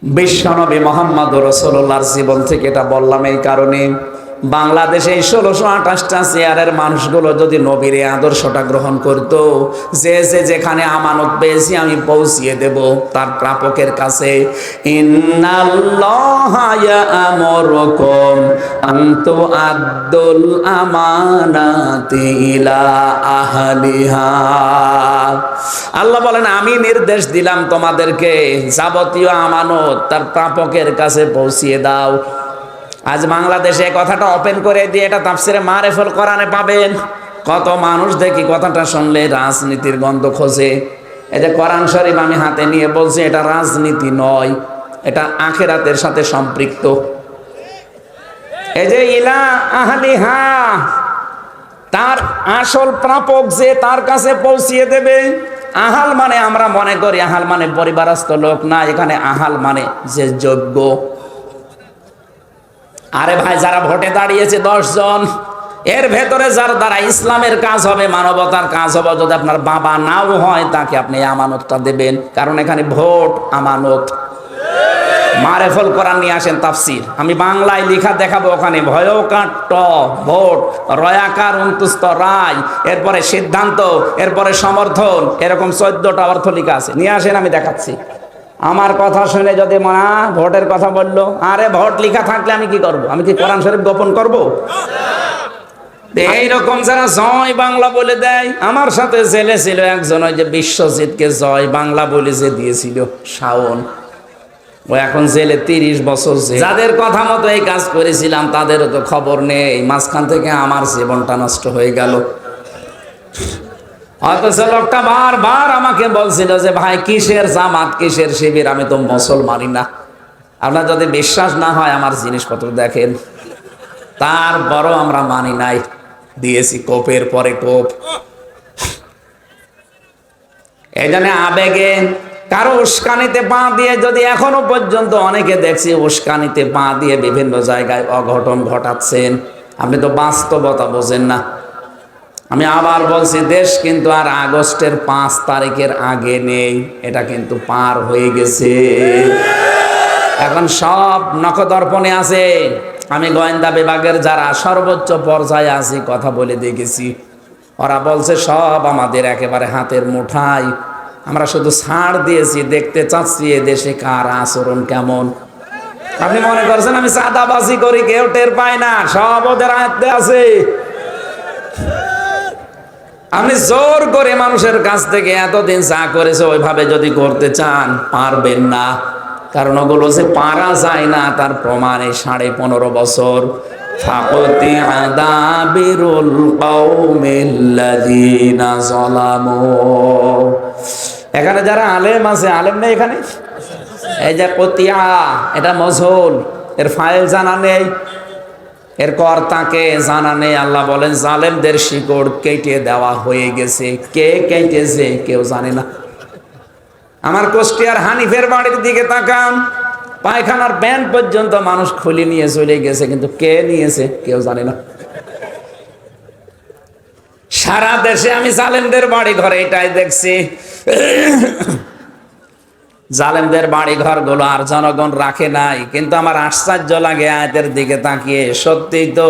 বিশ্বনবী মুহাম্মদ রাসূলুল্লাহর জীবন থেকে এটা বললাম এই কারণে, বাংলাদেশে 1628টা চেয়ারের মানুষগুলো যদি নবীর এই আদর্শটা গ্রহণ করত, যে যেখানে আমানত পেয়েছি আমি পৌঁছিয়ে দেব তার প্রাপকের কাছে। ইন্নাল্লাহা ইয়া'মুরুকুম আন তু'আদ্দুল আমানাতি ইলা আহলিহা। আল্লাহ বলেন, আমি নির্দেশ দিলাম তোমাদেরকে যাবতীয় আমানত তার প্রাপকের কাছে পৌঁছিয়ে দাও। আজ বাংলাদেশে কথাটা ওপেন করে দিয়ে এটা তাফসিরে মারিফুল কোরআনে পাবেন। কত মানুষ দেখি কথাটা শুনলে রাজনীতির গন্ধ খোঁজে। এই যে কোরআন শরীফ আমি হাতে নিয়ে বলছি, এটা রাজনীতি নয়, এটা আখিরাতের সাথে সম্পৃক্ত। এই যে ইলা আহলিহা, তার আসল প্রাপক যে তার কাছে পৌঁছিয়ে দেবে। আহাল মানে আমরা মনে করি আহাল মানে পরিবারস্থ লোক, না, এখানে আহাল মানে যে যোগ্য। আরে ভাই, যারা ভোটে দাঁড়িয়েছে 10 জন, এর ভেতরে যার দ্বারা ইসলামের কাজ হবে, মানবতার কাজ হবে, যদি আপনার বাবা নাও হয় তাকে আপনি আমানতটা দেবেন, কারণ এখানে ভোট আমানত। মারিফুল কোরআন নিয়ে আসেন তাফসির, আমি বাংলায় লেখা দেখাবো। ওখানে ভয়কার ট ভোট, রয়াকার অন্তুস্ত রায়, এরপরে সিদ্ধান্ত, এরপরে সমর্থন, এরকম 14টা অর্থ লেখা আছে। নিয়ে আসেন, আমি দেখাচ্ছি। আমার কথা শুনে যদি মা ভোটের কথা বললো, আরে ভোট লেখা থাকলে আমি কি করব? আমি কি কোরআন শরীফ গোপন করব? এইরকম যারা জয় বাংলা বলে দেয়, আমার সাথে জেলে ছিল একজন, ওই যে বিশ্বজিৎকে জয় বাংলা বলে যে দিয়েছিল শাওন, ও এখন জেলে 30 বছর। যাদের কথা মতো এই কাজ করেছিলাম তাদেরও তো খবর নেই, মাঝখান থেকে আমার জীবনটা নষ্ট হয়ে গেল। অথচ লোকটা বারবার আমাকে বলছিল যে ভাই কিসের জামাত, কিসের শিবির, আমি তো মুসলমানই না। আপনার যদি বিশ্বাস না হয় আমার জিনিসপত্র দেখেন। তারপরও আমরা মানি নাই, দিয়েছি কোপের পরে কোপ। এই জন্য আবেগে কারো উস্কানিতে পা দিয়ে, যদি এখনো পর্যন্ত অনেকে দেখছি উস্কানিতে পা দিয়ে বিভিন্ন জায়গায় অঘটন ঘটাচ্ছেন, আপনি তো বাস্তবতা বোঝেন না। আমি আবার বলছি, দেশ কিন্তু আর আগস্টের 5 তারিখের আগে নেই, এটা কিন্তু পার হয়ে গেছে। এখন সব নখদর্পণে আছে। আমি গোয়েন্দা বিভাগের যারা সর্বোচ্চ পর্যায়ে আছি কথা বলে দেখেছি, ওরা বলছে সব আমাদের একেবারে হাতের মুঠায়, আমরা শুধু ছাড় দিয়েছি, দেখতে চাচ্ছি এ দেশে কার আচরণ কেমন। আপনি মনে করছেন আমি চাঁদাবাজি করি, কেউ টের পায় না, সব ওদের আয়ত্তে আছে। আপনি জোর করে মানুষের কাছ থেকে এতদিন যা করেছে ওইভাবে যদি করতে চান পারবেন না, কারণ ওগুলো যে পারা যায় না তার প্রমাণে 15.5 বছর। ফাকতি আদাবিরুল কওমিল্লাযিনা যালামু। এখানে যারা আলেম আছে, আলেম নেই এখানে? এই যে কতিয়া, এটা মজহুল, এর ফাইল জানা নেই, এর কর্তাকে জানা নেই। আল্লাহ বলেন জালেমদের শিকড় কেটে দেওয়া হয়ে গেছে। কে কেটেছে কেউ জানে না। আমার কুষ্টিয়ার হানিফের বাড়ির দিকে তাকান, পায়খানার প্যান্ট পর্যন্ত মানুষ খুলে নিয়ে চলে গেছে, কিন্তু কে নিয়েছে কেউ জানে না। সারা দেশে আমি জালেমদের বাড়ি ঘরে এটাই দেখছি। জালেমদের বাড়ি ঘর গুলো আর জনগণ রাখে নাই, কিন্তু আমার আশ্চর্য লাগে আয়াতের দিকে তাকিয়ে। সত্যি তো,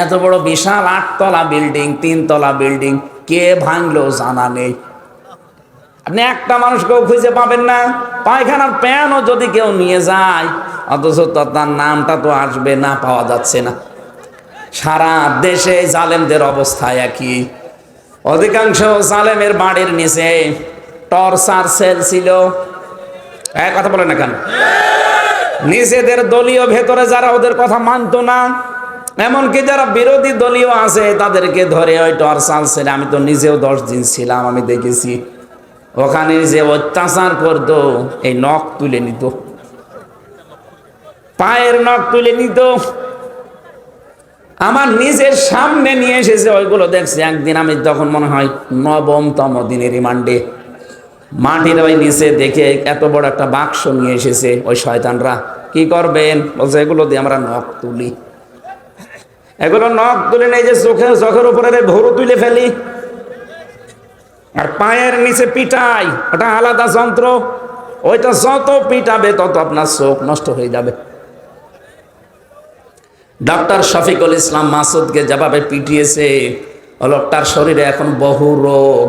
এত বড় বিশাল 8 তলা বিল্ডিং, 3 তলা বিল্ডিং কে ভাঙলো জানা নেই। আপনি একটা মানুষকেও খুঁজে পাবেন না। পায়খানার প্যানও যদি কেউ নিয়ে যায়, অথচ তার নামটা তো আসবে না, পাওয়া যাচ্ছে না। সারা দেশে জালেমদের অবস্থা একই। অধিকাংশ জালেমের বাড়ির নিচে টর্চার সেল ছিল। এক কথা বলে না কেন? নিজেদের দলীয় ভেতরে যারা ওদের কথা মানতো না, এমনকি যারা বিরোধী দলীয় আছে তাদেরকে ধরে ওই টর্চার সেলে, আমি তো নিজেও 10 দিন ছিলাম, আমি দেখেছি। ওখানে যে অত্যাচার করতো, এই নখ তুলে নিত, পায়ের নখ তুলে নিত। আমার নিজের সামনে নিয়ে এসেছে, ওইগুলো দেখছি। একদিন আমি তখন মনে হয় 9তম দিনের রিমান্ডে, মাটির ওই নিচে দেখে এত বড় একটা বাক্স নিয়ে এসেছে ওই শয়তানরা। কি করবেন? বলছে এগুলো দিয়ে আমরা নখ তুলি। এগুলো নখ তুলে নেই যে চোখের উপরে ভরু তুলে ফেলি, আর পায়ের নিচে পিটাই, ওটা আলাদা যন্ত্র। ওইটা যত পিটাবে তত আপনার চোখ নষ্ট হয়ে যাবে। ডক্টর শফিকুল ইসলাম মাসুদকে যেভাবে পিটিয়েছে, লোকটার শরীরে এখন বহু রোগ।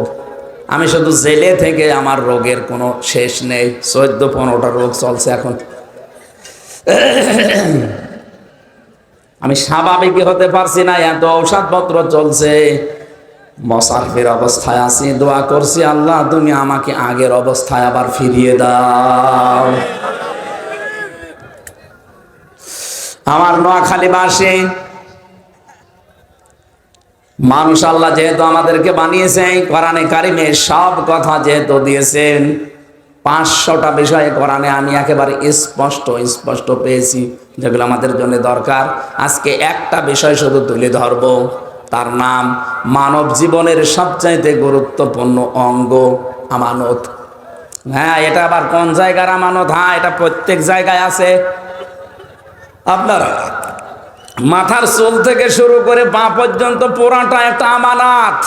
আমি শুধু জেলে থেকে আমার রোগের কোনো শেষ নেই, 14-15টা রোগ চলছে এখন। আমি স্বাভাবিক হতে পারছি না, এত ঔষধপত্র চলছে। মসাফির অবস্থায় আছি, দোয়া করছি আল্লাহ তুমি আমাকে আগের অবস্থায় আবার ফিরিয়ে দাও। আমার নোয়াখালীবাসী মানুষ আল্লাহ যেহেতু আমাদেরকে বানিয়েছেন, কোরআনে কারিমে সব কথা যেহেতু দিয়েছেন, 500টা বিষয়ে কোরআনে আমি একেবারে স্পষ্ট পেয়েছি যেগুলো আমাদের জন্য দরকার। আজকে একটা বিষয় শুধু তুলে ধরব, তার নাম মানব জীবনের সবচাইতে গুরুত্বপূর্ণ অঙ্গ আমানত। হ্যাঁ, এটা আবার কোন জায়গার আমানত? হ্যাঁ, এটা প্রত্যেক জায়গায় আছে। আপনার মাথার চুল থেকে শুরু করে পা পর্যন্ত পুরাটা একটা আমানত।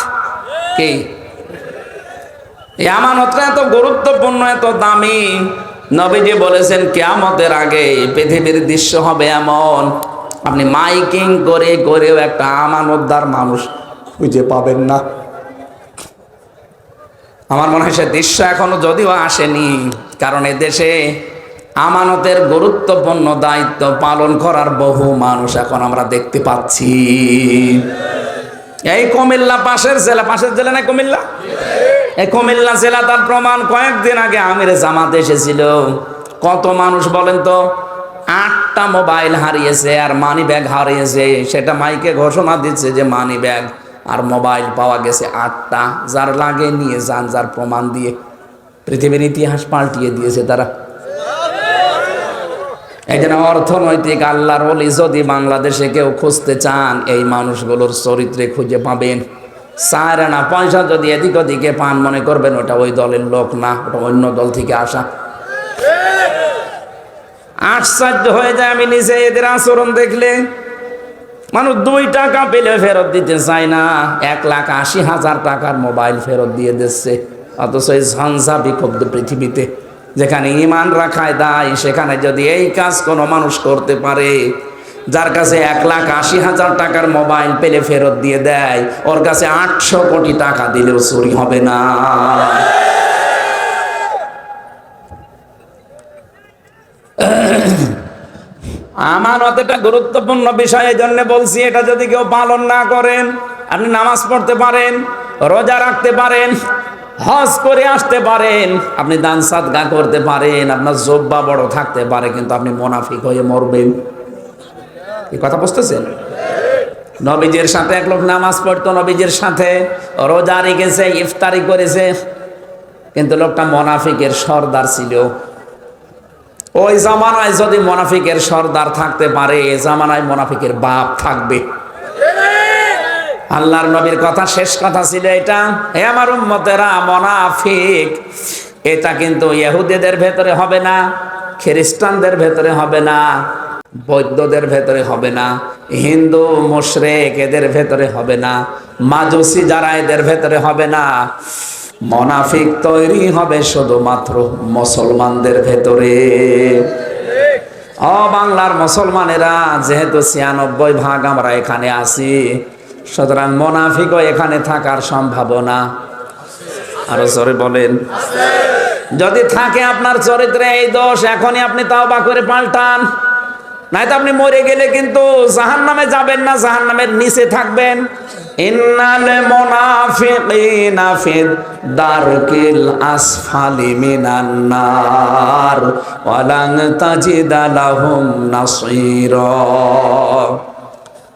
কি এই আমানতটা এত গুরুত্বপূর্ণ, এত দামি, নবীজি বলেছেন কিয়ামতের আগে পৃথিবীর দৃশ্য হবে এমন, আপনি মাইকিং করে করেও একটা আমানতদার মানুষ খুঁজে পাবেন না। আমার মনে হয় সে দৃশ্য এখনো যদিও আসেনি, কারণ এ দেশে আমানতের গুরুত্বপূর্ণ দায়িত্ব পালন করার বহু মানুষ এখন আমরা দেখতে পাচ্ছি। এই কুমিল্লা পাশের জেলা না কুমিল্লা, এই কুমিল্লা জেলা তার প্রমাণ। কয়েকদিন আগে আমির জামাত এসেছিল, কত মানুষ বলেন তো? 8টা মোবাইল হারিয়েছে আর মানি ব্যাগ হারিয়েছে। সেটা মাইকে ঘোষণা দিচ্ছে যে মানি ব্যাগ আর মোবাইল পাওয়া গেছে 8টা। যার লাগে নিয়ে যান, যার প্রমাণ দিয়ে পৃথিবীর ইতিহাস পাল্টিয়ে দিয়েছে তারা। এই জন্য অর্থনৈতিক আল্লাহর ওলি যদি বাংলাদেশে কেউ খুঁজতে চান, এই মানুষগুলোর চরিত্রে খুঁজে পাবেন। চায় না পয়সা যদি এদিক ওদিকে পান, মনে করবেন ওটা ওই দলের লোক না, ওটা অন্য দল থেকে আসা। আশ্চর্য হয়ে যায় আমি নিজে এদের আচরণ দেখলে। মানুষ 2 টাকা পেলে ফেরত দিতে চায় না, 1,80,000 টাকার মোবাইল ফেরত দিয়ে দিচ্ছে। অথচ এই ঝঞ্ঝা বিক্ষুব্ধ পৃথিবীতে যেখানে ঈমান রাখায় দায়, সেখানে যদি এই কাজ কোনো মানুষ করতে পারে, যার কাছে 1,80,000 টাকার মোবাইল পেলে ফেরত দিয়ে দেয়, ওর কাছে 800 কোটি টাকা দিলেও চুরি হবে না। আমানত একটা গুরুত্বপূর্ণ বিষয়, এই জন্য বলছি এটা যদি কেউ পালন না করেন, আপনি নামাজ পড়তে পারেন, রোজা রাখতে পারেন, হজ করে আসতে পারেন, আপনি দান সাদকা করতে পারেন, আপনার জব্বা বড় থাকতে পারে, কিন্তু আপনি মুনাফিক হয়ে মরবেন। এই কথা বুঝতেছেন? নবীজির সাথে এক লোক নামাজ পড়তো, নবীজির সাথে রোজা রেখেছে, ইফতারি করেছে, কিন্তু লোকটা মুনাফিকের সর্দার ছিল। ওই জামানায় যদি মুনাফিকের সর্দার থাকতে পারে, এই জামানায় মুনাফিকের বাপ থাকবে। আল্লাহর নবীর কথা, শেষ কথা ছিল এটা, হে আমার উম্মতেরা, মুনাফিক এটা কিন্তু ইহুদিদের ভেতরে হবে না, খ্রিস্টানদের ভেতরে হবে না, বৌদ্ধদের ভেতরে হবে না, হিন্দু মুশরিক এদের ভেতরে হবে না, মাজুসি যারা এদের ভেতরে হবে না। মুনাফিক তৈরি হবে শুধুমাত্র মুসলমানদের ভেতরে। ও বাংলার মুসলমানেরা, যেহেতু 96% আমরা এখানে আছি, সুতরাং মুনাফিকও এখানে থাকার সম্ভাবনা আরো জোরে বলেন। যদি থাকে আপনার চরিত্রে এই দোষ, এখনই আপনি তাওবা করে পাল্টান, নাই তো আপনি মরে গেলে কিন্তু জাহান্নামে যাবেন না, জাহান্নামের নিচে থাকবেন। ইন্নাল মুনাফিকিনা ফিদ দারকিল আসফালি মিনান নার ওয়া লান তাজিদা লাহুম নাসীরা।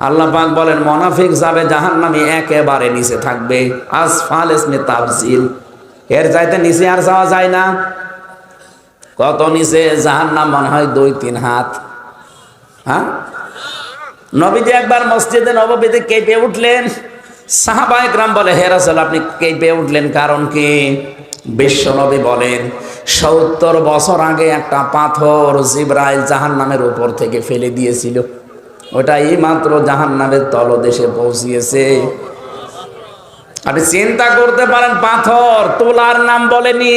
আল্লাহ পাক বলেন মুনাফিক যাবে জাহান্নামে, একেবারে নিচে থাকবে। আসফাল ইসমে তাফজিল, এর চাইতে নিচে আর যাওয়া যায় না। কত নিচে? জাহান্নাম মনে হয় 2-3 হাত। হ্যাঁ, নবীজি একবার মসজিদে নববীতে কেঁপে উঠলেন। সাহাবায়ে কেরাম বলে, হে রাসূল আপনি কেঁপে উঠলেন কারণ কি? বিশ্ব নবী বলেন 70 বছর আগে একটা পাথর জিবরাইল জাহান্নামের উপর থেকে ফেলে দিয়েছিল, ওটাই মাত্র জাহান্নামের তলদেশে পৌঁছিয়েছে। আপনি চিন্তা করতে পারেন, পাথর তোলার নাম বলেনি,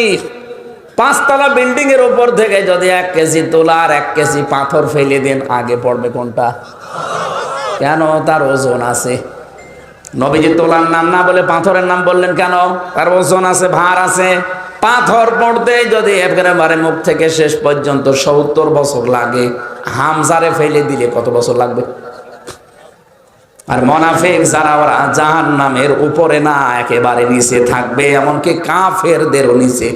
5 তলা বিল্ডিং এর উপর থেকে যদি 1 কেজি তুলা আর 1 কেজি পাথর ফেলে দেন, আগে পড়বে কোনটা? কেন? তার ওজন আছে। নবীজি তোলার নাম না বলে পাথরের নাম বললেন কেন? তার ওজন আছে, ভার আছে। পাথর পড়তে যদি একেবারে মুখ থেকে শেষ পর্যন্ত 70 বছর লাগে, হামজারে ফেলে দিলে কত বছর লাগবে? আর মুনাফিক যারা, ওরা জাহান্নামের উপরে না, একেবারে নিচে থাকবে, এমনকি কাফেরদেরও নিচে।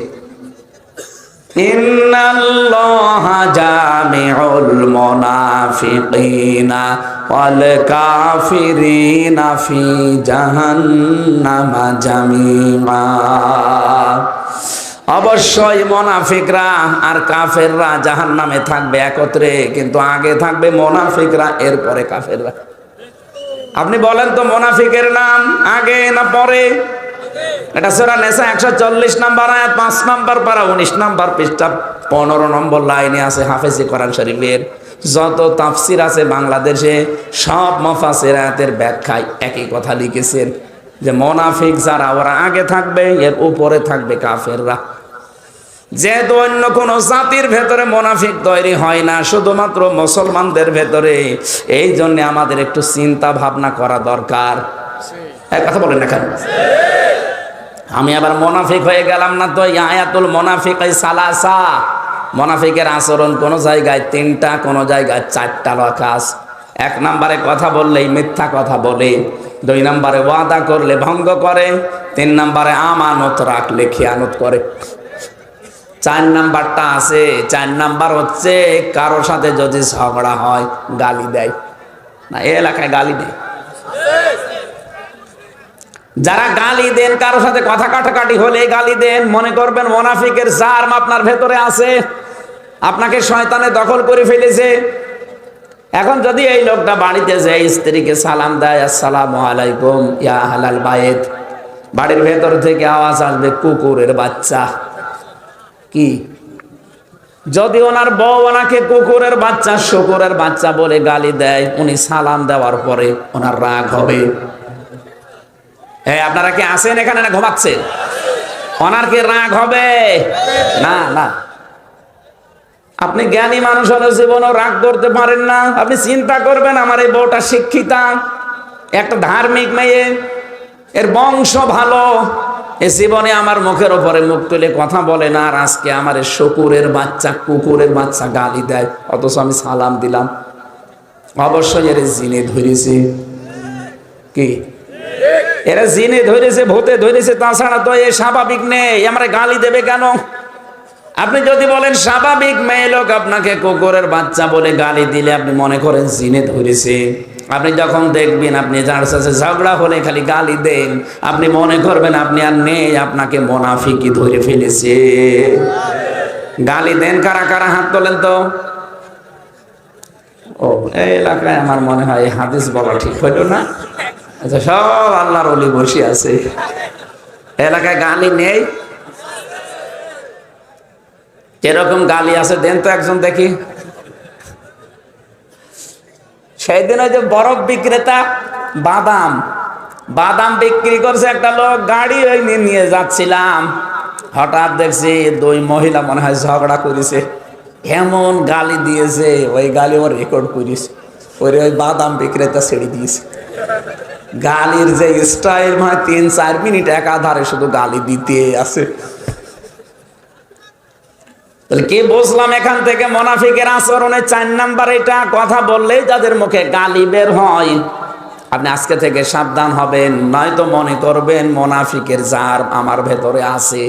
ইন্নাল্লাহা জামিউল মুনাফিকিনা ওয়াল কাফিরিনা ফি জাহান্নামা জামিআ। অবশ্যই মুনাফিকরা আর কাফেররা জাহান্নামে থাকবে একত্রে, কিন্তু আগে থাকবে মুনাফিকরা, এরপরে কাফেররা। আপনি বলেন তো, মুনাফিকের নাম আগে না পরে? এটা সূরা নিসা 140 নম্বর আয়াত, 5 নম্বর পারা, 19 নম্বর পৃষ্ঠা, 15 নম্বর লাইনে আছে হাফেজি কোরআন শরীফের। যত তাফসির আছে বাংলাদেশে, সব মুফাসসির আয়াতের ব্যাখ্যায় একই কথা লিখেছেন যে মুনাফিক যারা, ওরা আগে থাকবে, এর উপরে থাকবে কাফেররা। যেহেতু অন্য কোন জাতির ভেতরে মুনাফিক তৈরি হয় না, শুধুমাত্র মুসলমানদের ভেতরে, এই জন্য আমাদের একটু চিন্তা ভাবনা করা দরকার। এক কথা বলেন না কেন? আমি আবার মুনাফিক হয়ে গেলাম না তো? আয়াতুল মুনাফিকাই সালাসা, মুনাফিকের আচরণ কোন জায়গায় 3টা, কোন জায়গায় 4টা লেখা আছে। 1 নম্বরে কথা বললেই মিথ্যা কথা বলে, 2 নম্বরে ওয়াদা করলে ভঙ্গ করে, 3 নম্বরে আমানত রাখলে খেয়ানত করে। 4 নাম্বারটা আছে। 4 নাম্বার হচ্ছে কারোর সাথে যদি ঝগড়া হয় গালি দেয় না। এই এলাকায় গালি দেয় যারা, গালি দেন, কারোর সাথে কথা কাটাকাটি হলে গালি দেন, মনে করবেন মুনাফিকের জার্ম আপনার ভেতরে আছে, আপনাকে শয়তানে দখল করে ফেলেছে। এখন যদি এই লোকটা বাড়িতে যায়, স্ত্রীকে সালাম দেয়, আসসালামু আলাইকুম ইয়া আহলাল বাইত, বাড়ির ভেতর থেকে আওয়াজ আসবে কুকুরের বাচ্চা। কি? যদি ওনার বউ ওনাকে কুকুরের বাচ্চা, শুকুরের বাচ্চা বলে গালি দেয়, উনি সালাম দেওয়ার পরে ওনার রাগ হবে। হ্যাঁ, আপনারা কি আছেন এখানে না ঘুমাচ্ছেন? ওনার কি রাগ হবে? না না। আপনি জ্ঞানী মানুষ হলে জীবনও রাগ করতে পারেন না। আপনি চিন্তা করবেন, আমার এই বউটা শিক্ষিতা, একটা ধার্মিক মেয়ে, এর বংশ ভালো, এ জীবনে আমার মুখের ওপরে মুখ তুলে কথা বলে না, আর আজকে আমার শুকুরের বাচ্চা, কুকুরের বাচ্চা গালি দেয়, অথচ আমি সালাম দিলাম। অবশ্যই এর জিনে ধরেছে। কি? এরা জিনে ধরেছে, ভূতে ধরেছে, তাছাড়া তো এ স্বাভাবিক নেই। আমরা গালি দেবে কেন? আপনি যদি বলেন স্বাভাবিক মেয়ে লোক আপনাকে কুকুরের বাচ্চা বলে গালি দিলে, আপনি মনে করেন জিনে ধরেছে। আপনি যখন দেখবেন আপনি যার সাথে ঝগড়া হলে খালি গালি দেন, আপনি মনে করবেন আপনি আর নেই, আপনাকে মুনাফিকই ধরে ফেলেছে। গালি দেন কারা কারা? হাত তোলেন তো। ও, এই এলাকায় আমার মনে হয় হাদিস বলা ঠিক হইল না। আচ্ছা, সব আল্লাহর ওলি বসে আছে, এলাকায় গালি নেই। এরকম গালি আছে, দেন তো একজন দেখি। সেই দিন ওই যে বরফ বিক্রেতা, বাদাম বাদাম বিক্রি করছে একটা লোক, গাড়ি ওই নিয়ে যাচ্ছিলাম, হঠাৎ দেখছি 2 মহিলা মনে হয় ঝগড়া করেছে, এমন গালি দিয়েছে, ওই গালি ওর রেকর্ড করেছে, ওই বাদাম বিক্রেতা ছেড়ে দিয়েছে। গালির যে স্টাইল, মানে 3-4 মিনিট একাধারে শুধু গালি দিতে আছে। কি বুঝলাম এখান থেকে? মুনাফিকের আচরণে 4 নাম্বার এটা। কথা বললেই যাদের মুখে গালি বের হয়, আপনি আজকে থেকে সাবধান হবেন, নয়তো মনে করবেন মুনাফিকের জার আমার ভেতরে আছে,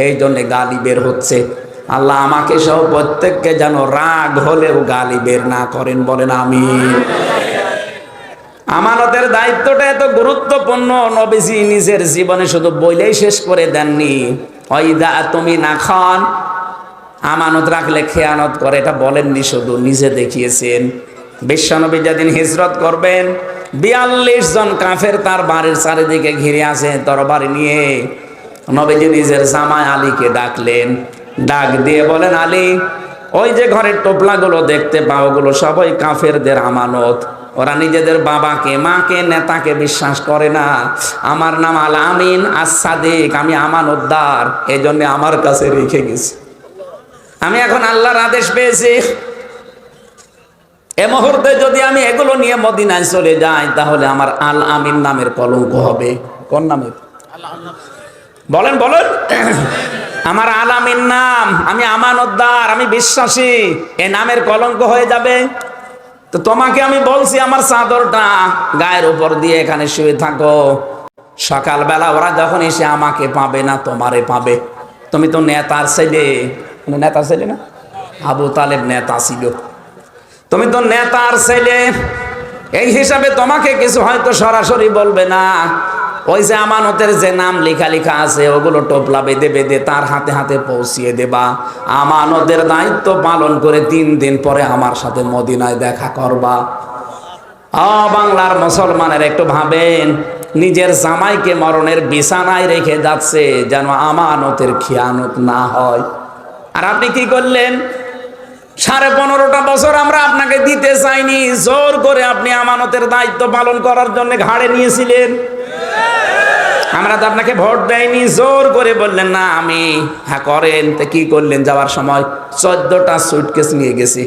এই জন্য গালি বের হচ্ছে। আল্লাহ আমাকে সহ প্রত্যেককে যেন রাগ হলেও গালি বের না করেন, বলেন আমিন। আমানতের দায়িত্বটা এত গুরুত্বপূর্ণ, নবীজি নিজের জীবনে শুধু বইলেই শেষ করে দেননি। ওয়াইদা তুমি না খান, আমানত রাখলে খেয়ানত করে, এটা বলেননি, শুধু নিজে দেখিয়েছেন। বিশ্বনবী যেদিন হিজরত করবেন, 42 জন কাফের তার বাড়ির চারিদিকে ঘিরে আছে তরবারি নিয়ে। নবীজি নিজের জামাই আলীকে ডাকলেন, ডাক দিয়ে বলেন, আলী, ওই যে ঘরের টোপলাগুলো দেখতে পাও, ওগুলো সবই কাফেরদের আমানত। ওরা নিজেদের বাবাকে, মাকে, নেতাকে বিশ্বাস করে না। আমার নাম আল আমিন আস সাদিক, আমি আমানতদার, এই জন্য আমার কাছে রেখে গেছি। আমি এখন আল্লাহর আদেশ পেয়েছি, এ মুহূর্তে যদি আমি এগুলো নিয়ে মদিনায় চলে যাই তাহলে আমার আল আমিন নামের কলঙ্ক হবে। কোন নামের? বলেন বলেন। আমার আল আমিন নাম, আমি আমানতদার, আমি বিশ্বাসী, এ নামের কলঙ্ক হয়ে যাবে। তো তোমাকে আমি বলছি আমার চাদরটা গায়ের উপর দিয়ে এখানে শুয়ে থাকো, সকালবেলা ওরা যখন এসে আমাকে পাবে না তোমারে পাবে। তুমি তো নেতার ছেলে, নেতার ছেলে না, আবু তালেব নেতা ছিল, তুমি তো নেতার ছেলে, এই হিসাবে তোমাকে কিছু হয়তো সরাসরি বলবে না। ওই যে আমানতের যে নাম লেখা লেখা আছে ওগুলো টোপলা বেঁধে বেঁধে তার হাতে হাতে পৌঁছিয়ে দেবা। আমানতের দায়িত্ব পালন করে 3 দিন পরে আমার সাথে মদিনায় দেখা করবা। বাংলার মুসলমানের একটু ভাবেন, নিজের জামাইকে মরণের বিছানায় রেখে যাচ্ছে যেন আমানতের খিয়ানত না হয়। আর আপনি কি করলেন? 15.5টা বছর আমরা আপনাকে দিতে চাইনি, জোর করে আপনি আমানতের দায়িত্ব পালন করার জন্য ঘাড়ে নিয়েছিলেন। আমরা তো আপনাকে ভোট দেয়নি, জোর করে বললেন না আমি, হ্যাঁ করেন। তো কি করলেন? যাওয়ার সময় 14টা সুটকেস নিয়ে গেছি।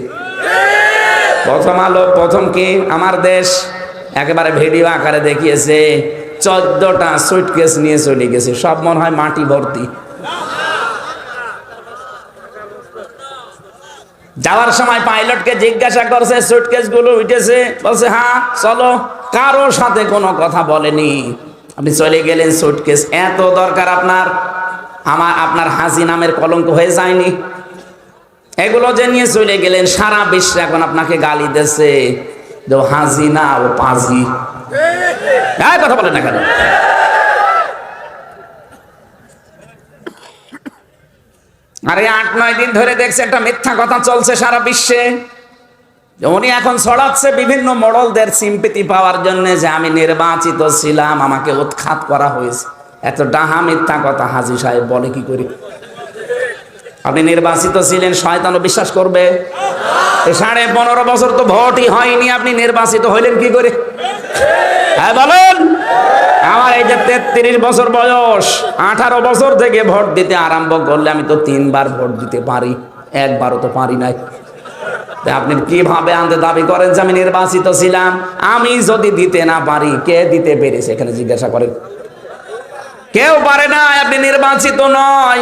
প্রথম আলো, প্রথম কি আমার দেশ একেবারে ভিডিও আকারে দেখিয়েছে, 14টা সুটকেস নিয়ে চলে গেছে, সব মনে হয় মাটি ভর্তি। যাওয়ার সময় পাইলটকে জিজ্ঞাসা করছে সুটকেস গুলো উঠেছে, বলছে হ্যাঁ চলো, কারো সাথে কোনো কথা বলেনি। আপনি চলে গেলেন, সুটকেস এত দরকার আপনার? আপনার হাজি নামের কলঙ্ক হয়ে যায়নি? এগুলো যে নিয়ে চলে গেলেন, সারা বিশ্ব এখন আপনাকে গালি দিচ্ছে যে হাজি না, ও পাজি। কথা বলেন না কেন? আরে 8-9 দিন ধরে দেখছে একটা মিথ্যা কথা চলছে সারা বিশ্বে। উনি এখন ছড়াচ্ছে বিভিন্ন মডেলদের সিম্পেথি পাওয়ার জন্য যে আমি নির্বাচিত ছিলাম, আমাকে উৎখাত করা হয়েছে। এত ডাহা মিথ্যা কথা হাজী সাহেব বলে কি করে? আপনি নির্বাচিত ছিলেন, শয়তানও বিশ্বাস করবে? 15.5 বছর তো ভোটই হয়নি, আপনি নির্বাচিত হইলেন কি করে? হ্যাঁ বলেন। আমার এই যে 33 বছর বয়স, 18 বছর থেকে ভোট দিতে আরম্ভ করলে আমি তো 3 বার ভোট দিতে পারি, একবারও তো পারি নাই। আপনি কিভাবে আনতে দাবি করেন যে আমি নির্বাচিত ছিলাম? আমি যদি দিতে না পারি, কে দিতে পেরেছে এখানে জিজ্ঞাসা করেন? কেউ পারে না। আপনি নির্বাচিত নয়।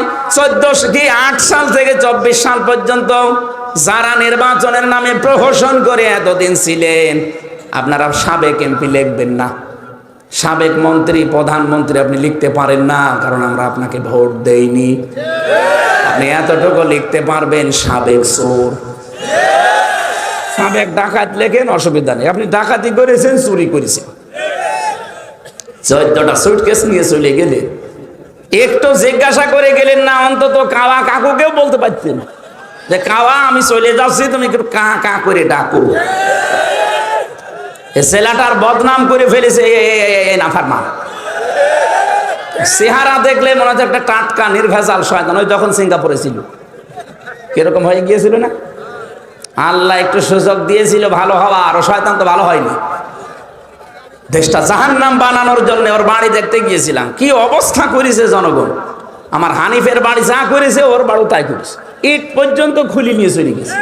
8 সাল থেকে 24 সাল পর্যন্ত যারা নির্বাচনের নামে প্রহসন করে এতদিন ছিলেন, আপনারা সাবেক এমপি লিখবেন না, সাবেক মন্ত্রী, প্রধানমন্ত্রী আপনি লিখতে পারেন না, কারণ আমরা আপনাকে ভোট দেইনি। আপনি এতটুকু লিখতে পারবেন, সাবেক চোর, সাবেক ডাকাত লেখেন, অসুবিধা নেই। আপনি ডাকাতি করেছেন, চুরি করেছেন, 14টা সুটকেস নিয়ে চলে গেলে একটু জিজ্ঞাসা করে গেলেন না? অন্তত কাওয়া কাকুকেও বলতে পারতেন যে কাওয়া আমি চলে যাচ্ছি, তুমি একটু কা কা করে ডাকো। ছেলেটার বদনাম করে ফেলেছে নাফার মা। চেহারা দেখলে মনে হচ্ছে একটা টাটকা নির্ভেজাল শয়তান। ওই যখন সিঙ্গাপুরে ছিল কিরকম হয়ে গিয়েছিল না? আল্লাহ একটু সুযোগ দিয়েছিল ভালো হওয়া, আর শয়তান তো ভালো হয়নি। দেশটা জাহান্নাম বানানোর জন্য ওর বাড়ি দেখতে গিয়েছিলাম, কি অবস্থা করেছে জনগণ। আমার হানিফের বাড়ি যা করেছে ওর বাড়ি তাই করেছে, ইট পর্যন্ত খুলি নিয়ে চলে গেছে।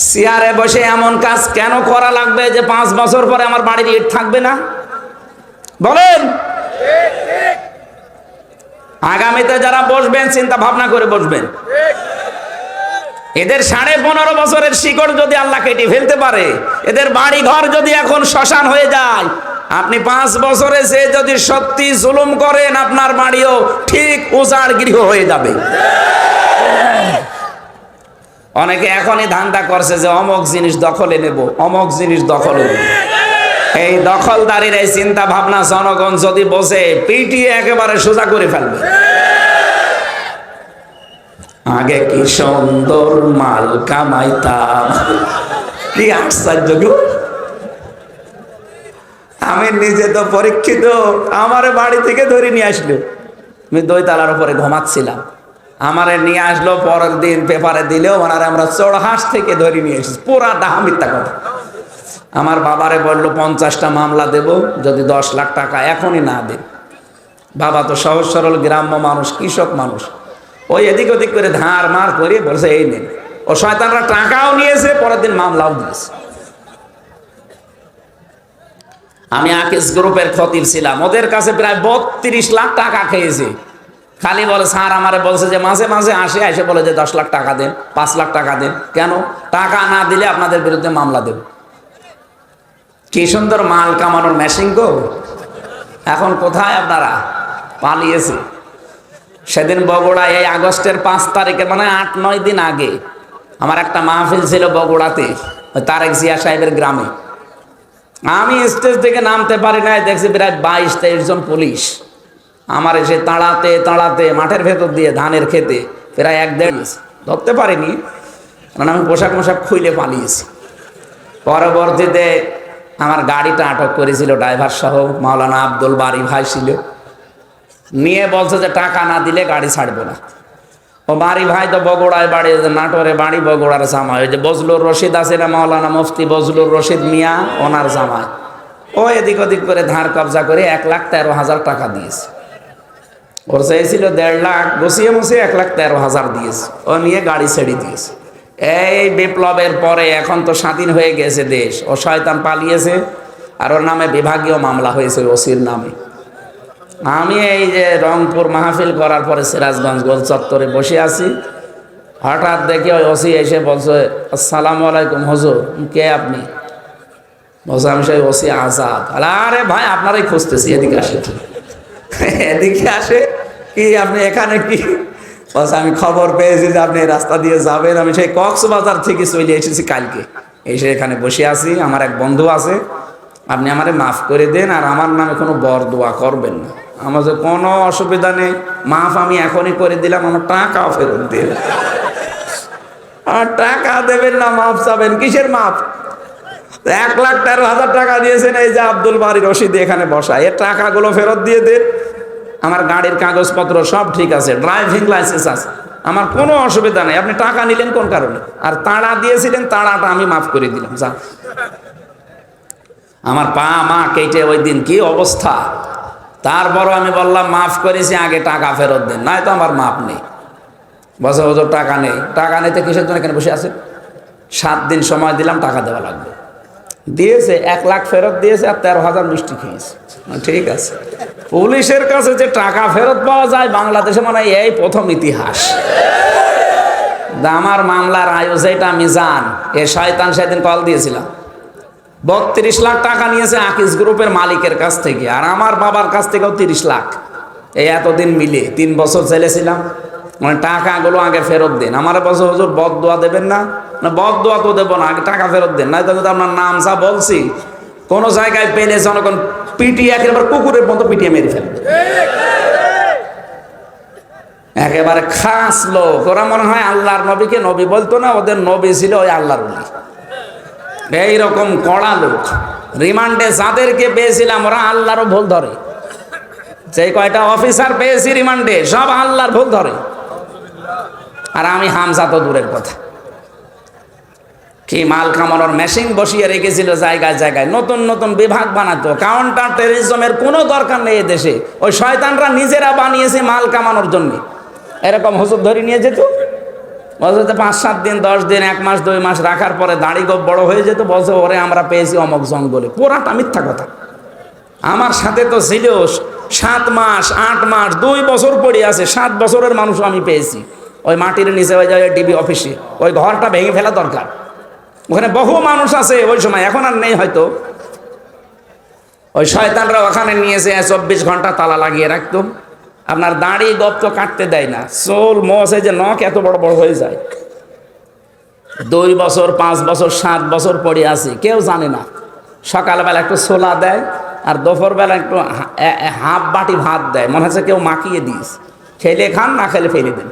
চেয়ারে বসে এমন কাজ কেন করা লাগবে যে 5 বছর পরে আমার বাড়ির ইট থাকবে না? বলেন। আগামীতে যারা বসবেন চিন্তা ভাবনা করে বসবেন। এদের 15.5 বছরের শিকড় যদি আল্লাহ কেটে ফেলতে পারে, এদের বাড়ি ঘর যদি এখন শ্মশান হয়ে যায়, আপনি 5 বছরে সে যদি সত্যি জুলুম করেন, আপনার বাড়িও ঠিক উজাড় গৃহ হয়ে যাবে। অনেকে এখনই ধান্দা করছে যে অমুক জিনিস দখলে নেব, অমুক জিনিস দখলে নেব। এই দখলদারির এই চিন্তা ভাবনা জনগণ যদি বসে, পিটিয়ে একেবারে সোজা করে ফেলবে। আগে কি সুন্দর মাল কামাইতাম, কি আশ্চর্য গো। আমি নিজে তো পরীক্ষিত, আমার বাড়ি থেকে ধরে নিয়ে আসলো, আমি 2 তলার উপরে ঘুমাচ্ছিলাম, আমারে নিয়ে আসলো। পরের দিন পেপারে দিলেও ওনারা আমরা চোরহাঁস থেকে ধরে নিয়ে এসেছি। পুরা ডাহা মিথ্যা কথা। আমার বাবারে বললো 50টা মামলা দেব যদি 10 লাখ টাকা এখনই না দেন। বাবা তো সহজ সরল গ্রাম্য মানুষ, কৃষক মানুষ, ওই এদিক ওদিক করে ধার মার করে বলছে এই নেন। ও শয়তানরা টাকাও নিয়েছে, পরের দিন মামলাও দিয়েছে। আমি আকিস গ্রুপের খতিব ছিলাম, ওদের কাছে প্রায় 32 লাখ টাকা খেয়েছে। খালি বলে স্যার আমারে বলছে যে মাঝে মাঝে এসে বলে যে 10 লাখ টাকা দেন, 5 লাখ টাকা দেন। কেন? টাকা না দিলে আপনাদের বিরুদ্ধে মামলা দেব। কি সুন্দর মাল কামানোর মেশিন গো। এখন কোথায় আপনারা? পালিয়েছে। সেদিন বগুড়া এই আগস্টের 5 তারিখে মানে 8-9 দিন আগে আমার একটা মাহফিল ছিল বগুড়াতে, তারেক জিয়া সাহেবের গ্রামে। আমি স্টেজ থেকে নামতে পারি নাই, দেখছি প্রায় 22-23 জন পুলিশ আমার এসে তাড়াতে তাড়াতে মাঠের ভেতর দিয়ে ধানের খেতে প্রায় 1-1.5 ধরতে পারিনি, কারণ আমি পোশাক খুলে পালিয়েছি। পরবর্তীতে আমার গাড়িটা আটক করেছিল ড্রাইভার সহ, মাওলানা আব্দুল বারি ভাই ছিল। নিয়ে বলছে যে টাকা না দিলে গাড়ি ছাড়বো না। ও বারি ভাই তো বগুড়ায় বাড়ি, নাটোরে বাড়ি, বগুড়ার জামাই। ওই যে বজলুর রশিদ আছে না, মাওলানা মুফতি বজলুর রশিদ মিয়া, ওনার জামাই। ও এদিক ওদিক করে ধার কবজা করে 1,13,000 টাকা দিয়েছে। ওর চাইছিল 1.5 লাখ, বসিয়ে মুসিয়ে 1,13,000 দিয়েছে। ও নিয়ে গাড়ি ছেড়ে দিয়েছে। এই বিপ্লবের পরে এখন তো স্বাধীন হয়ে গেছে দেশ, ও শয়তান পালিয়েছে। আর ওর নামে বিভাগীয় মামলা হয়েছে ওসির নামে। আমি এই যে রংপুর মাহফিল করার পরে সিরাজগঞ্জ গোল চত্বরে বসে আছি, হঠাৎ দেখি ওই ওসি এসে বলছে আসসালামু আলাইকুম হুজুর। কে আপনি? বলছে আমি সেই ওসি আজাদ। আরে ভাই আপনারাই খুঁজতেছি, এদিকে আসে। এদিকে আসে কি আপনি এখানে কি? বলছে আমি খবর পেয়েছি যে আপনি রাস্তা দিয়ে যাবেন, আমি সেই কক্সবাজার থেকে চলে এসেছি কালকে, এসে এখানে বসে আছি। আমার এক বন্ধু আছে, আপনি আমারে মাফ করে দেন, আর আমার নামে কোনো বরদোয়া করবেন না। আমার যে কোনো অসুবিধা নেই, মাফ আমি এখনই করে দিলাম, আমার টাকাও ফেরত দিয়ে। আর টাকা দেবেন না, মাফ চাবেন? কিসের মাফ? 1,13,000 টাকা দিয়েছেন এই যে আব্দুল বারি রশিদ এখানে বসা, এর টাকাগুলো ফেরত দিয়ে দেন। আমার গাড়ির কাগজপত্র সব ঠিক আছে, ড্রাইভিং লাইসেন্স আছে, আমার কোনো অসুবিধা নেই। আপনি টাকা নিলেন কোন কারণে? আর তাড়া দিয়েছিলেন, তাড়াটা আমি মাফ করে দিলাম, যা। আমার পা মা কেটে ওই দিন কি অবস্থা। তারপরও আমি বললাম মাফ করেছি, আগে টাকা ফেরত দেন, নাই তো আমার মাপ নেই। বসে হুজুর টাকা নেই। টাকা নিতে কিসের জন্য এখানে বসে আছে? 7 দিন সময় দিলাম, টাকা দেওয়া লাগবে। দিয়েছে, 1 লাখ ফেরত দিয়েছে, আর 13,000 মিষ্টি খেয়েছে। ঠিক আছে, পুলিশের কাছে যে টাকা ফেরত পাওয়া যায় বাংলাদেশে মানে এই প্রথম ইতিহাস। আমার মামলার আয়ু যেটা মিজান, এ শয়তান সেদিন কল দিয়েছিলাম, 32 লাখ টাকা নিয়েছে আকিস গ্রুপের মালিকের কাছ থেকে, আর আমার বাবার কাছ থেকেও 30 লাখ। এই এতদিন মিলে 3 বছর চলেছিলাম। মানে টাকাগুলো আগে ফেরত দেন। আমার বছর হুজুর বদদোয়া দেবেন না? না বদদোয়া তো দেবো না, আগে টাকা ফেরত দেন, নাই তো আপনার নাম যা বলছি কোনো জায়গায় পেলে জনগণ পিটিয়ে একেবারে কুকুরের মতো পিটিয়ে মেরে ফেলবে। একেবারে খাস লোক ওরা, মনে হয় আল্লাহর নবীকে নবী বলতো না, ওদের নবী ছিল ওই আল্লাহর নবী। এইরকম কড়া লোক। রিমান্ডে যাদেরকে পেয়েছিলাম ওরা আল্লাহরও ভুল ধরে। যে কয়টা অফিসার পেয়েছি রিমান্ডে সব আল্লাহর ভুল ধরে, আর আমি হামজা তো দূরের কথা। কি মাল কামানোর মেশিন বসিয়ে রেখেছিল জায়গায় জায়গায়, নতুন নতুন বিভাগ বানাতো। কাউন্টার টেররিজমের কোনো দরকার নেই এ দেশে, ওই শয়তানরা নিজেরা বানিয়েছে মাল কামানোর জন্য। এরকম হুজুর ধরে নিয়ে যেত, বলতে 5-7 দিন 10 দিন 1 মাস 2 মাস রাখার পরে দাড়ি গোপ বড় হয়ে যেত, বলছে ওরে আমরা পেয়েছি অমক জঙ্গলে। পুরাটা মিথ্যা কথা। আমার সাথে তো ছিল 7 মাস 8 মাস 2 বছর পড়ে আছে, 7 বছরের মানুষ আমি পেয়েছি ওই মাটির নিচে, ওই যায় ডিবি অফিসে। ওই ঘরটা ভেঙে ফেলা দরকার, ওখানে বহু মানুষ আছে ওই সময়, এখন আর নেই হয়তো। ওই শয়তানরা ওখানে নিয়েছে 24 ঘন্টা তালা লাগিয়ে রাখতো। আপনার দাড়ি গপ তো কাটতে দেয় না, চোল মোছে যে নখ এত বড় বড় হয়ে যায়। 2 বছর 5 বছর 7 বছর পড়ে আছি, কেউ জানে না। সকালবেলা একটু ছোলা দেয়, আর দুপুরবেলা একটু হাফ বাটি ভাত দেয়, মনে হচ্ছে কেউ মাখিয়ে দিস, খেলে খান না খেলে ফেলে দেন।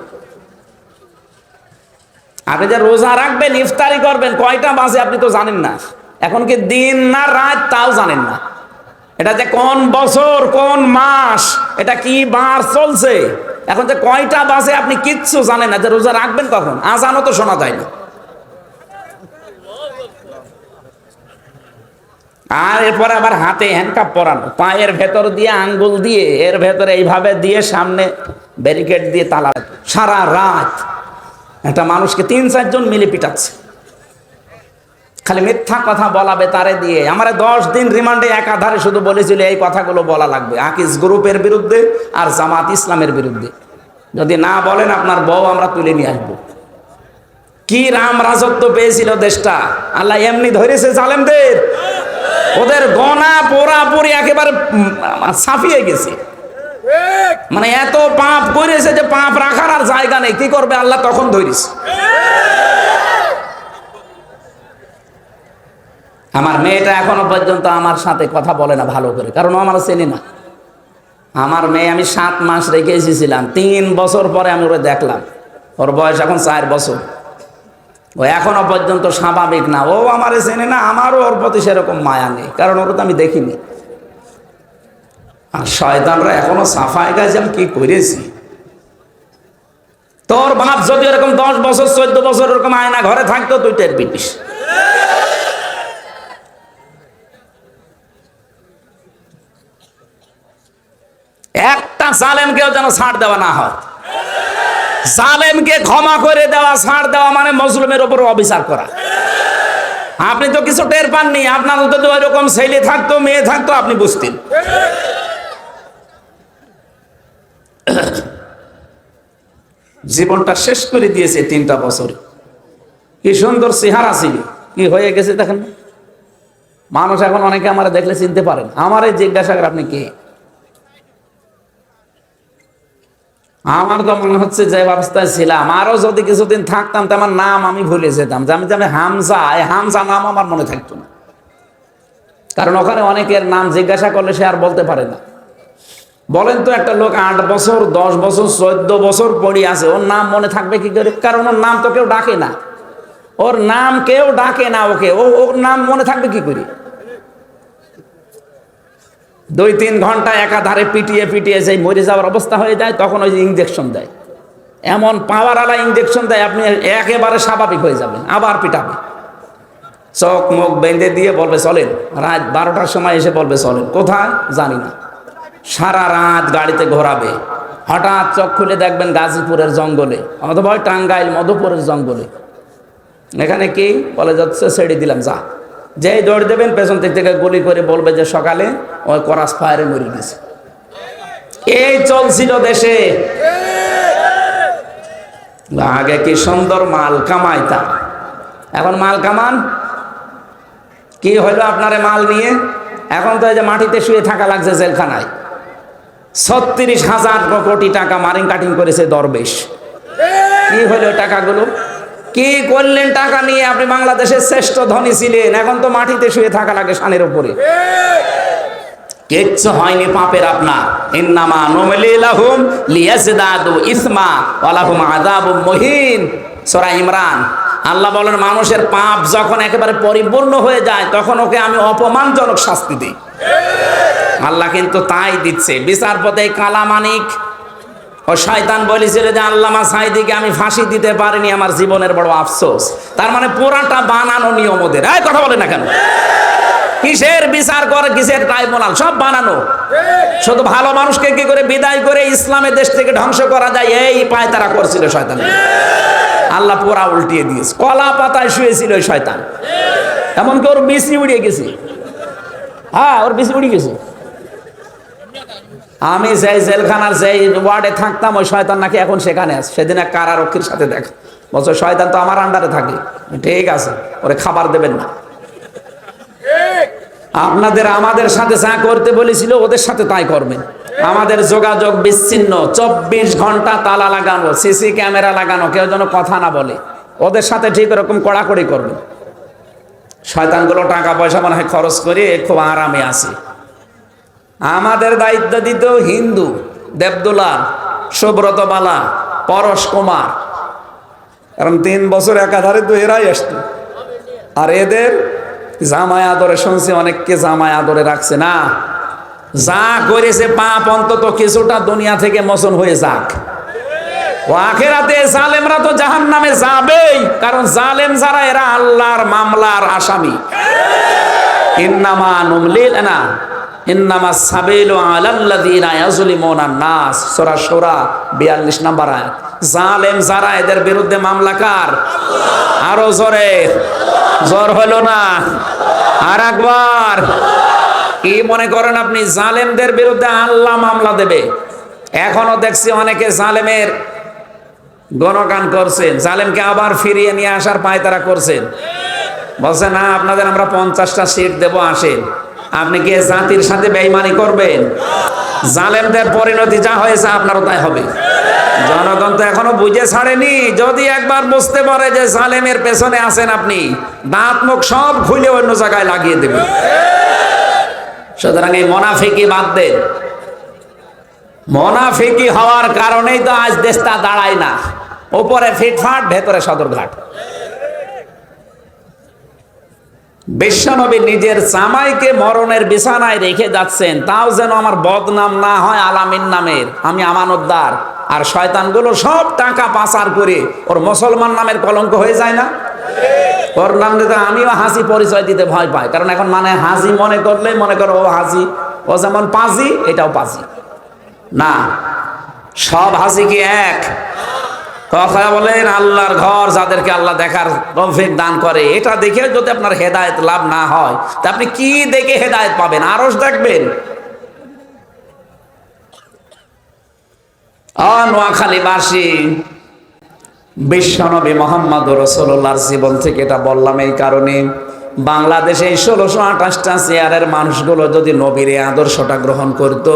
আপনি যে রোজা রাখবেন, ইফতারি করবেন, কয়টা বাজে আপনি তো জানেন না। এখন কি দিন না রাত তাও জানেন না। এটা যে কোন বছর কোন মাস, এটা কি বার চলছে, এখন যে কয়টা বাজে আপনি কিচ্ছু জানেন না। যে রোজা রাখবেন কখন, আজানও তো শোনা যায় না। আর এরপরে আবার হাতে হ্যান্ডকাপ পরানো, পায়ের ভেতর দিয়ে আঙ্গুল দিয়ে এর ভেতরে এইভাবে দিয়ে সামনে ব্যারিকেড দিয়ে তালা, সারা রাত একটা মানুষকে ৩-৪ জন মিলে পিটাচ্ছে, খালি মিথ্যা কথা বলাবে তারে দিয়ে। আমার 10 দিন রিমান্ডে একাধারে শুধু বলেছিল এই কথাগুলো বলা লাগবে আকিজ গ্রুপের বিরুদ্ধে আর জামাত ইসলামের বিরুদ্ধে, যদি না বলেন আপনার বউ আমরা তুলে নিয়ে আসবো। কি রাম রাজত্ব পেয়েছিল দেশটা, আল্লাহ এমনি ধরেছে জালেমদের, ওদের গনা পোড়াপুরি একেবারে ছাপিয়ে গেছে। মানে এত পাপ করেছে যে পাপ রাখার আর জায়গা নেই, কি করবে আল্লাহ তখন ধরিস। আমার মেয়েটা এখনো পর্যন্ত আমার সাথে কথা বলে না ভালো করে, কারণ ও আমার চেনে না। আমার মেয়ে আমি 7 মাস রেখে এসেছিলাম, 3 বছর পরে আমি ওরে দেখলাম, ওর বয়স এখন 4 বছর, ও এখনো পর্যন্ত স্বাভাবিক না, ও আমারে চেনে না, আমারও ওর প্রতি সেরকম মায়া নেই, কারণ ওরা তো আমি দেখিনি। আর শয়তানরা এখনো সাফাই গাছে আমি কি করেছি। তোর বাপ যদি এরকম 10 বছর 14 বছর এরকম আয়না ঘরে থাকতো তুই টের পিটিস। একটা জালেমকেও যেন ছাড় দেওয়া না হয়। জালেমকে ক্ষমা করে দেওয়া, ছাড় দেওয়া মানে মজলুমের উপর অবিচার করা। আপনি তো কিছু টের পাননি, আপনার যদি ওইরকম ছেলে থাকতো মেয়ে থাকতো আপনি বুঝতেন। জীবনটা শেষ করে দিয়েছে 3টা বছর, কি সুন্দর চেহারা ছিল, কি হয়ে গেছে দেখেন। মানুষ এখন অনেকে আমার দেখলে চিনতে পারেন, আমারে জিজ্ঞাসা করে আপনি কে। আমার তো মনে হচ্ছে যে অবস্থায় ছিলাম, আরো যদি কিছুদিন থাকতাম তো আমার নাম আমি ভুলে যেতাম, যে আমি হামজা, এই হামজা নাম আমার মনে থাকতো না, কারণ ওখানে অনেকের নাম জিজ্ঞাসা করলে সে আর বলতে পারে না। বলেন তো একটা লোক 8 বছর 10 বছর 14 বছর পড়ে আছে, ওর নাম মনে থাকবে কি করে? কারণ ওর নাম তো কেউ ডাকে না, ওর নাম কেউ ডাকে না, ওকে ওর নাম মনে থাকবে কি করে? 2-3 ঘন্টা একাধারে পিটিয়ে পিটিয়ে যে মরে যাওয়ার অবস্থা হয়ে যায়, তখন ওই যে ইঞ্জেকশন দেয়, এমন পাওয়ারওয়ালা ইঞ্জেকশন দেয় আপনি একেবারে স্বাভাবিক হয়ে যাবেন, আবার পিটাবে, চোখ মুখ বেঁধে দিয়ে বলবে চলেন, রাত 12টার সময় এসে বলবে চলেন, কোথায় জানি না, সারা রাত গাড়িতে ঘোরাবে, হঠাৎ চোখ খুলে দেখবেন গাজীপুরের জঙ্গলে অথবা টাঙ্গাইল মধুপুরের জঙ্গলে, এখানে কি বলে যাচ্ছে ছেড়ে দিলাম যা, যেই দৌড় দেবেন পেছন থেকে গুলি করে বলবে যে সকালে ওই করাস ফায়ারে মরে গেছে। এই চলছিল দেশে, আগে কি সুন্দর মাল কামাইতাম, এখন মাল কামান কি হইলো আপনারে মাল নিয়ে, এখন তো এই যে মাটিতে শুয়ে থাকা লাগছে জেলখানায়। 36,000 কোটি টাকা মারিং কাটিং করেছে দরবেশ। কি হইলো টাকাগুলো, কি করলেন টাকা নিয়ে? আপনি বাংলাদেশের শ্রেষ্ঠ ধনী ছিলেন, এখন তো মাটিতে শুয়ে থাকা লাগে শানের উপরে। কিচ্ছু হয়নি পাপের আপনার, ইন্নামা নুমলি লাহুম লিয়াজদাদু ইসমা ওয়া লাহুম আযাবুম মুহিন, সূরা ইমরান। আল্লাহ বলেন মানুষের পাপ যখন একেবারে পরিপূর্ণ হয়ে যায় তখন ওকে আমি অপমানজনক শাস্তি দিই। আল্লাহ কিন্তু তাই দিচ্ছে। বিচারপতি কালামানিক ও শয়তান বলেছিল যে আল্লামা সাঈদীকে আমি ফাঁসি দিতে পারিনি, আমার জীবনের বড় আফসোস। তার মানে পুরাটা বানানো নিয়ম ওদের। এই কথা বলে না কেন? কিসের বিচার করে, কিসের ট্রাইব্যুনাল, সব বানানো। শুধু ভালো মানুষকে কি করে বিদায় করে ইসলামের দেশ থেকে ধ্বংস করা যায়, এই পায় তারা করছিল শয়তান। আল্লাহ পুরা উল্টিয়ে দিয়েছে, কলা পাতায় শুয়েছিল ওই শয়তান, এমনকি ওর বিছনি উড়িয়ে গেছে। হ্যাঁ, ওর বিছনি উড়িয়ে গেছে। আমি যেই জেলখানার যেই ওয়ার্ডে থাকতাম ওই শয়তান নাকি এখন সেখানে আছে। সেদিন এক কারারক্ষীর সাথে দেখা, বলছে শয়তান তো আমার আন্ডারে থাকে। ঠিক আছে, ওরে খাবার দেবেন না। আপনাদের আমাদের সাথে যা করতে বলেছিল ওদের সাথে তাই করবেন। আমাদের যোগাযোগ বিচ্ছিন্ন, 24 ঘন্টা তালা লাগানো, সিসি ক্যামেরা লাগানো, কেউ যেন কথা না বলে। ওদের সাথে ঠিক এরকম কড়াকড়ি করবেন। শয়তানগুলো টাকা পয়সা মনে হয় খরচ করে খুব আরামে আছে। আমাদের দায়িত্ব দিত হিন্দু, দেবদুলাল, সুব্রত বালা, পরশ কুমার, কারণ 3 বছর একাধারে তো এরাই আসতো। আর এদের জামায় আদরে শুনছি অনেককে জামায় আদরে রাখছে না। যা করেছে পাপ অন্তত কিছুটা দুনিয়া থেকে মোচন হয়ে যাক। ও আখিরাতে জালেমরা তো জাহান্নামে যাবেই, কারণ জালেম যারা এরা আল্লাহর মামলার আসামি। ইন্নামা নুমলি না ইন্নামাস সাবিলু আলাল্লাযিনা ইয়াজলিমুনা নাস, সূরা শূরা 42 নম্বর আয়াত। জালেম যারা, এদের বিরুদ্ধে মামলা কার? আরো জোরে, জোর হলো না, আর একবার। কি মনে করেন আপনি জালেমদের বিরুদ্ধে আল্লাহ মামলা দেবে? এখনো দেখছি অনেকে জালেমের গণগান করছেন, জালেমকে আবার ফিরিয়ে নিয়ে আসার পায়তারা করছেন। বলছে না, আপনাদের আমরা 50টা সিট দেব, আসেন। আপনি কি জাতির সাথে বেঈমানি করবেন? জালেমদের পরিণতি যা হয়েছে আপনারও তাই হবে। জনগণ তো এখনো বুঝে ছাড়েনি। যদি একবার বুঝতে পারে যে জালেমের পেছনে আছেন আপনি, দাঁত মুখ সব খুলে অন্য জায়গায় লাগিয়ে দেবেন। সুতরাং এই মুনাফিকি বাদ দেন। মুনাফিকি হওয়ার কারণেই তো আজ দেশটা দাঁড়ায় না। উপরে ফিটফাট, ভেতরে সদরঘাট। বিশ্বনবী নিজের জামাইকে মরণের বিছানায় রেখে যাচ্ছেন, তাও যেন আমার বদনাম না হয় আলামিন নামের, আমি আমানতদার। আর শয়তানগুলো সব টাকা পাচার করে ওর মুসলমান নামের কলঙ্ক হয়ে যায় না? ওর নাম দিতে আমিও হাসি পরিচয় দিতে ভয় পাই, কারণ এখন মানে হাসি মনে করলে মনে করো ও হাসি, ও যেমন পাজি এটাও পাজি না। সব হাসি কি এক? কথা বলেন, আল্লাহর ঘর যাদেরকে আল্লাহ দেখার তৌফিক দান করে, এটা দেখে যদি আপনার হেদায়েত লাভ না হয়, তা আপনি কি দেখে হেদায়েত পাবেন? আরশ দেখবেন? নোয়াখালীবাসী, বিশ্বনবী মুহাম্মদ রাসূলুল্লাহর জীবন থেকে এটা বললাম এই কারণে, বাংলাদেশে 1628টা চেয়ারের মানুষগুলো যদি নবীর এই আদর্শটা গ্রহণ করত,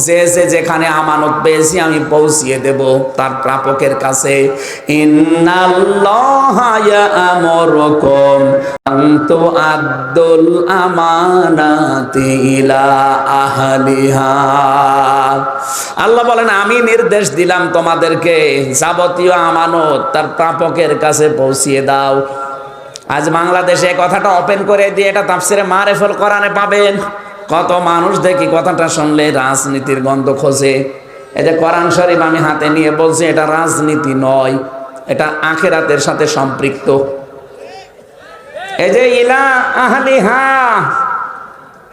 যে যেখানে আমানত পেয়েছি আমি পৌঁছিয়ে দেব তার প্রাপকের কাছে। ইন্নাল্লাহা ইয়া'মুরুকুম আন তু'আদ্দুল আমানাতি ইলা আহলিহা। আল্লাহ বলেন, আমি নির্দেশ দিলাম তোমাদেরকে যাবতীয় আমানত তার প্রাপকের কাছে পৌঁছিয়ে দাও। আজ বাংলাদেশে কথাটা ওপেন করে দিয়ে এটা তাফসিরে মারিফুল কোরআনে পাবেন। কত মানুষ দেখি কথাটা শুনলে রাজনীতির গন্ধ খোঁজে। এই যে কোরআন শরীফ আমি হাতে নিয়ে বলছি, এটা রাজনীতি নয়, এটা আখিরাতের সাথে সম্পৃক্ত। এই যে ইলা আহলিহা,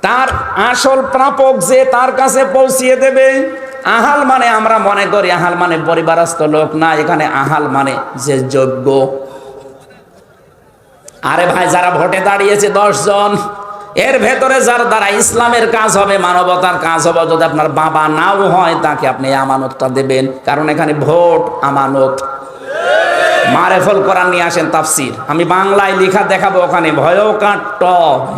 তার আসল প্রাপক যে তার কাছে পৌঁছিয়ে দেবে। আহাল মানে আমরা মনে করি আহাল মানে পরিবারস্থ লোক, না, এখানে আহাল মানে যে যোগ্য। আরে ভাই, যারা ভোটে দাঁড়িয়েছে 10 জন, এর ভেতরে যার দ্বারা ইসলামের কাজ হবে, মানবতার কাজ হবে, যদি আপনার বাবা নাও হয় তাকে আপনি আমানতটা দেবেন, কারণ এখানে ভোট আমানত। মারিফুল কোরআন নিয়ে আসেন তাফসির, আমি বাংলায় লেখা দেখাবো। ওখানে ভয়কার ট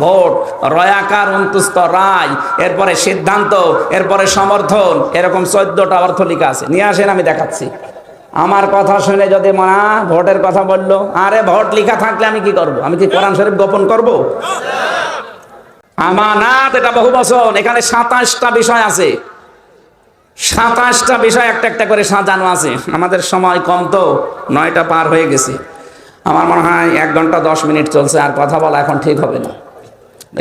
ভোট, রয়াকার অন্তুস্ত রায়, এরপরে সিদ্ধান্ত, এরপরে সমর্থন, এরকম 14টা অর্থ লেখা আছে। নিয়ে আসেন, আমি দেখাচ্ছি। আমার কথা শুনে যদি মা ভোটের কথা বললো, আরে ভোট লেখা থাকলে আমি কি করব? আমি কি কোরআন শরীফ গোপন করব? আমানাত এটা বহু বছর, এখানে 27টা বিষয় আছে। 27টা বিষয় একটা একটা করে সাজানো আছে। আমাদের সময় কম তো, 9টা পার হয়ে গেছে। আমার মনে হয় 1 ঘন্টা 10 মিনিট চলছে, আর কথা বলা এখন ঠিক হবে না।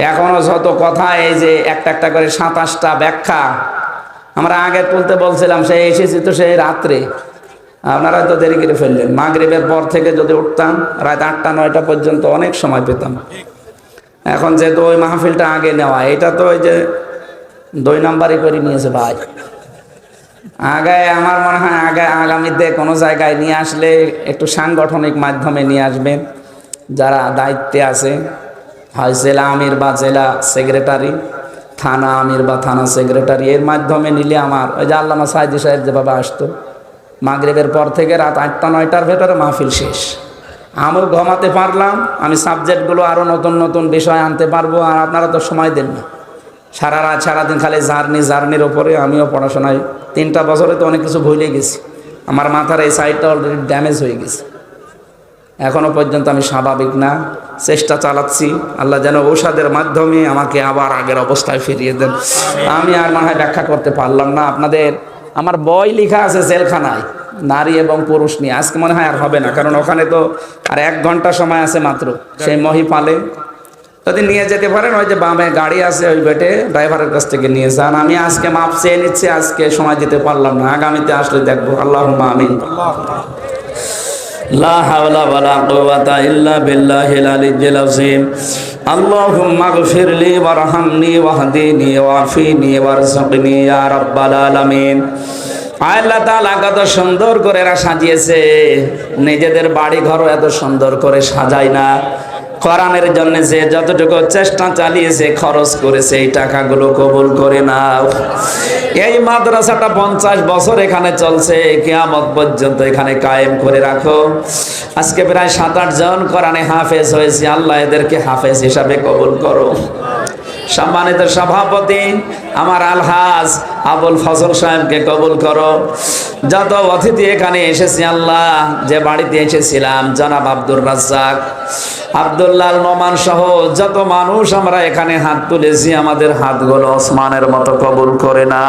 এখনো যত কথা, এই যে একটা একটা করে 27টা ব্যাখ্যা আমরা আগে তুলতে বলছিলাম, সে এসেছি তো সেই রাত্রে। আপনারা তো দেরি করে ফেললেন। মাগরিবের পর থেকে যদি উঠতাম রাত 8টা 9টা পর্যন্ত অনেক সময় পেতাম। এখন যেহেতু ওই মাহফিলটা আগে নেওয়া, এটা তো ওই যে 2 নাম্বারই করে নিয়েছে ভাই। আগে আমার মনে হয় আগামীতে কোনো জায়গায় নিয়ে আসলে একটু সাংগঠনিক মাধ্যমে নিয়ে আসবেন, যারা দায়িত্বে আছে, হয় জেলা আমির বা জেলা সেক্রেটারি, থানা আমির বা থানা সেক্রেটারি, এর মাধ্যমে নিলে আমার ওই যে আল্লামা সাইদি সাহেব যেভাবে আসতো, মাগরিবের পর থেকে রাত 8টা 9টার ভেতরে মাহফিল শেষ। আমিও ঘুমাতে পারলাম, আমি সাবজেক্টগুলো আরও নতুন নতুন বিষয় আনতে পারবো। আর আপনারা তো সময় দেন না, সারা রাত সারাদিন খালি জার্নির ওপরে। আমিও পড়াশোনায় 3টা বছরে তো অনেক কিছু ভুলে গেছি। আমার মাথার এই সাইডটা অলরেডি ড্যামেজ হয়ে গেছে। এখনো পর্যন্ত আমি স্বাভাবিক না, চেষ্টা চালাচ্ছি। আল্লাহ যেন ঔষধের মাধ্যমে আমাকে আবার আগের অবস্থায় ফিরিয়ে দেন। আমি আর মনে হয় ব্যাখ্যা করতে পারলাম না আপনাদের। আমার বই লেখা আছে জেলখানায়, নারী এবং পুরুষ নিয়ে। আজকে মনে হয় আর হবে না, কারণ ওখানে তো আর 1 ঘন্টা সময় আছে মাত্র। সেই মহিপালে যদি নিয়ে যেতে পারেন, ওই যে বামে গাড়ি আছে, ওই বেটে ড্রাইভারের কাছ থেকে নিয়ে যান। আমি আজকে মাপ চেয়ে নিচ্ছি, আজকে সময় দিতে পারলাম না, আগামীতে আসলে দেখবো। আল্লাহুম্মা আমিন। লা হাওলা ওয়ালা কুওয়াতা ইল্লা বিল্লাহিল আলিয়্যিল আযীম। আল্লাহুম্মা গফিরলি ওয়ারহামনি ওয়াহদিনি ওয়াফিনি ওয়ারযুকনি ইয়া রাব্বাল আলামিন। আল্লাহ তাআলা কত সুন্দর করে এরা সাজিয়েছে, নিজেদের বাড়ি ঘরও এত সুন্দর করে সাজায় না। কোরআনের জন্য যে যতটুকু চেষ্টা চালিয়েছে, খরচ করেছে, এই টাকাগুলো কবুল করে নাও। এই মাদ্রাসাটা 50 বছর এখানে চলছে, কিয়ামত পর্যন্ত এখানে কায়েম করে রাখো। আজকে প্রায় 7-8 জন কোরআনে হাফেজ হয়েছে, আল্লাহ এদেরকে হাফেজ হিসাবে কবুল করো। সম্মানিত সভাপতি আমার আলহাজ আবুল ফজল সাহেবকে কবুল করো। যত অতিথি এখানে এসেছি আল্লাহ, যে বাড়িতে এসেছিলাম, জনাব আব্দুর রাজ্জাক, আব্দুল্লাহ নোমান সহ যত মানুষ আমরা এখানে হাত তুলেছি, আমাদের হাতগুলো ওসমানের মতো কবুল করে না।